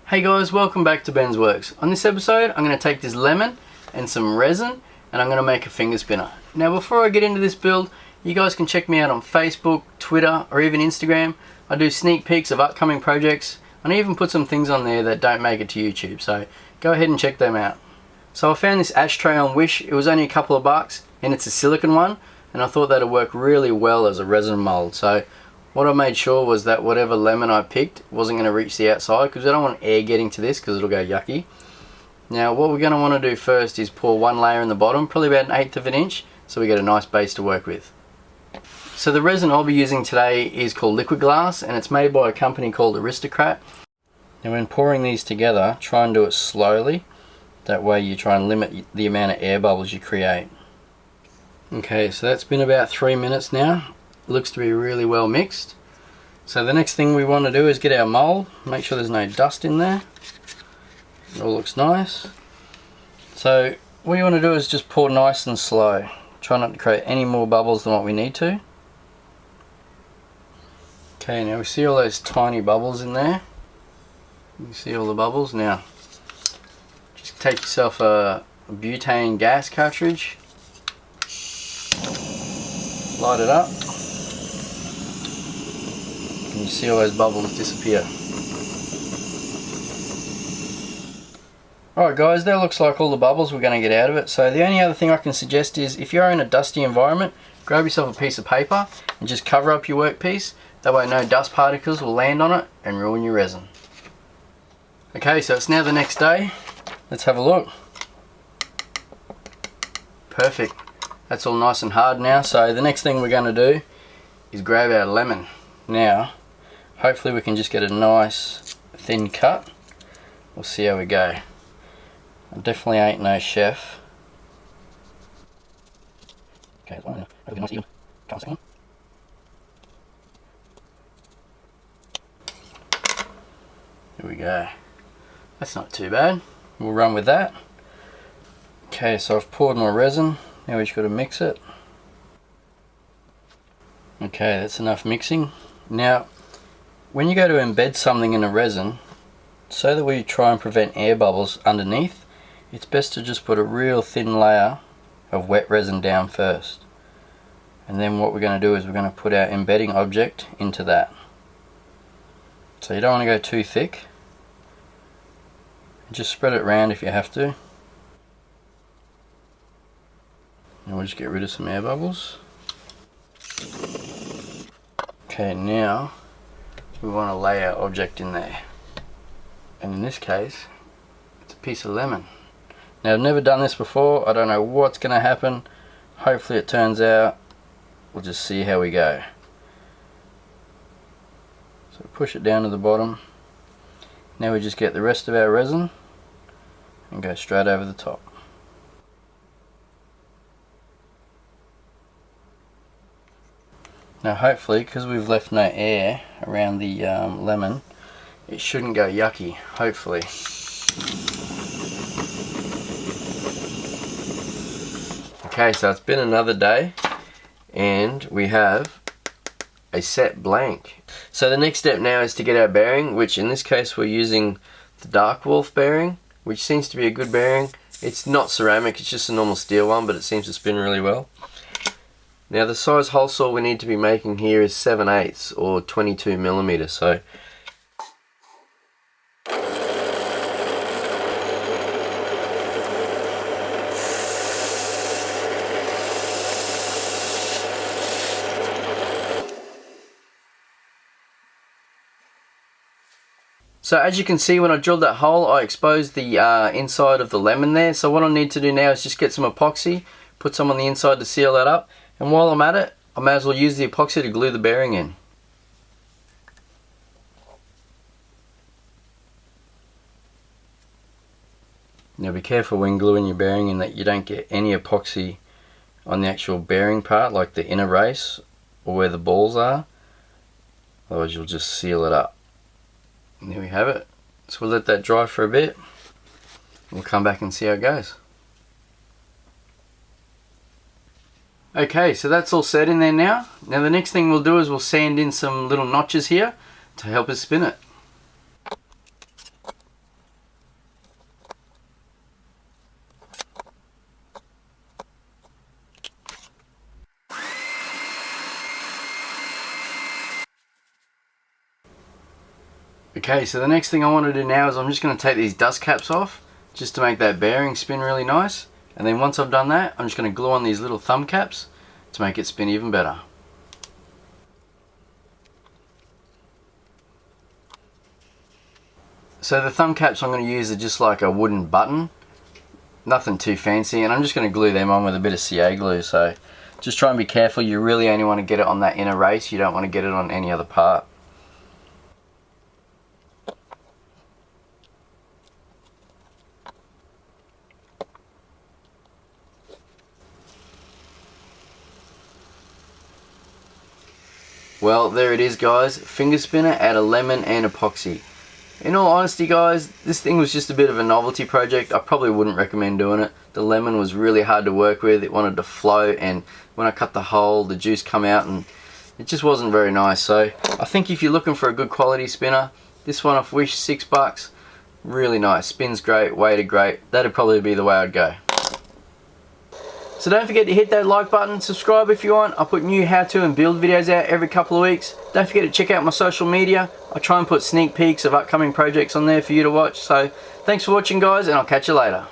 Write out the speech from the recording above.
Hey guys, welcome back to Ben's Works. On this episode, I'm going to take this lemon and some resin and I'm going to make a finger spinner. Now before I get into this build, you guys can check me out on Facebook, Twitter or even Instagram. I do sneak peeks of upcoming projects and I even put some things on there that don't make it to YouTube, so go ahead and check them out. So I found this ashtray on Wish. It was only a couple of bucks and it's a silicone one and I thought that would work really well as a resin mold. So what I made sure was that whatever lemon I picked wasn't going to reach the outside because I don't want air getting to this because it'll go yucky. Now what we're going to want to do first is pour one layer in the bottom, probably about 1/8 of an inch, so we get a nice base to work with. So the resin I'll be using today is called liquid glass and it's made by a company called Aristocrat. Now when pouring these together, try and do it slowly. That way you try and limit the amount of air bubbles you create. Okay, so that's been about 3 minutes now. Looks to be really well mixed. So the next thing we want to do is get our mold, make sure there's no dust in there. It all looks nice. So what you want to do is just pour nice and slow. Try not to create any more bubbles than what we need to. Okay, now we see all those tiny bubbles in there. You see all the bubbles. Now just take yourself a butane gas cartridge, light it up. You see all those bubbles disappear. Alright guys, that looks like all the bubbles we're going to get out of it. So the only other thing I can suggest is if you're in a dusty environment, grab yourself a piece of paper and just cover up your workpiece. That way no dust particles will land on it and ruin your resin. Okay, so it's now the next day. Let's have a look. Perfect. That's all nice and hard now. So the next thing we're going to do is grab our lemon. Now hopefully we can just get a nice thin cut. We'll see how we go. I definitely ain't no chef. Okay, here we go. That's not too bad. We'll run with that. Okay, so I've poured my resin. Now we just got to mix it. Okay, that's enough mixing. Now when you go to embed something in a resin, so that we try and prevent air bubbles underneath, it's best to just put a real thin layer of wet resin down first. And then what we're going to do is we're going to put our embedding object into that. So you don't want to go too thick. Just spread it around if you have to. And we'll just get rid of some air bubbles. Okay, now we want to lay our object in there, and in this case it's a piece of lemon. Now I've never done this before, I don't know what's going to happen. Hopefully it turns out. We'll just see how we go. So push it down to the bottom. Now we just get the rest of our resin and go straight over the top. Now hopefully, because we've left no air around the lemon, it shouldn't go yucky, hopefully. Okay, so it's been another day and we have a set blank. So the next step now is to get our bearing, which in this case we're using the Dark Wolf bearing, which seems to be a good bearing. It's not ceramic, it's just a normal steel one, but it seems to spin really well. Now the size hole saw we need to be making here is 7/8 or 22mm. So as you can see, when I drilled that hole, I exposed the inside of the lemon there. So what I need to do now is just get some epoxy, put some on the inside to seal that up. And while I'm at it, I may as well use the epoxy to glue the bearing in. Now be careful when gluing your bearing in that you don't get any epoxy on the actual bearing part, like the inner race or where the balls are. Otherwise you'll just seal it up. And there we have it. So we'll let that dry for a bit. We'll come back and see how it goes. Okay, so that's all set in there now. Now the next thing we'll do is we'll sand in some little notches here to help us spin it. Okay, so the next thing I want to do now is I'm just going to take these dust caps off just to make that bearing spin really nice. And then once I've done that, I'm just going to glue on these little thumb caps to make it spin even better. So the thumb caps I'm going to use are just like a wooden button, nothing too fancy, and I'm just going to glue them on with a bit of CA glue. So just try and be careful, you really only want to get it on that inner race, you don't want to get it on any other part. Well, there it is guys, finger spinner out of lemon and epoxy. In all honesty guys, this thing was just a bit of a novelty project. I probably wouldn't recommend doing it. The lemon was really hard to work with, it wanted to flow, and when I cut the hole the juice come out and it just wasn't very nice. So I think if you're looking for a good quality spinner, this one off Wish, $6, really nice, spins great, weighted great, that'd probably be the way I'd go. So don't forget to hit that like button, subscribe if you want. I put new how-to and build videos out every couple of weeks. Don't forget to check out my social media. I try and put sneak peeks of upcoming projects on there for you to watch. So thanks for watching guys, and I'll catch you later.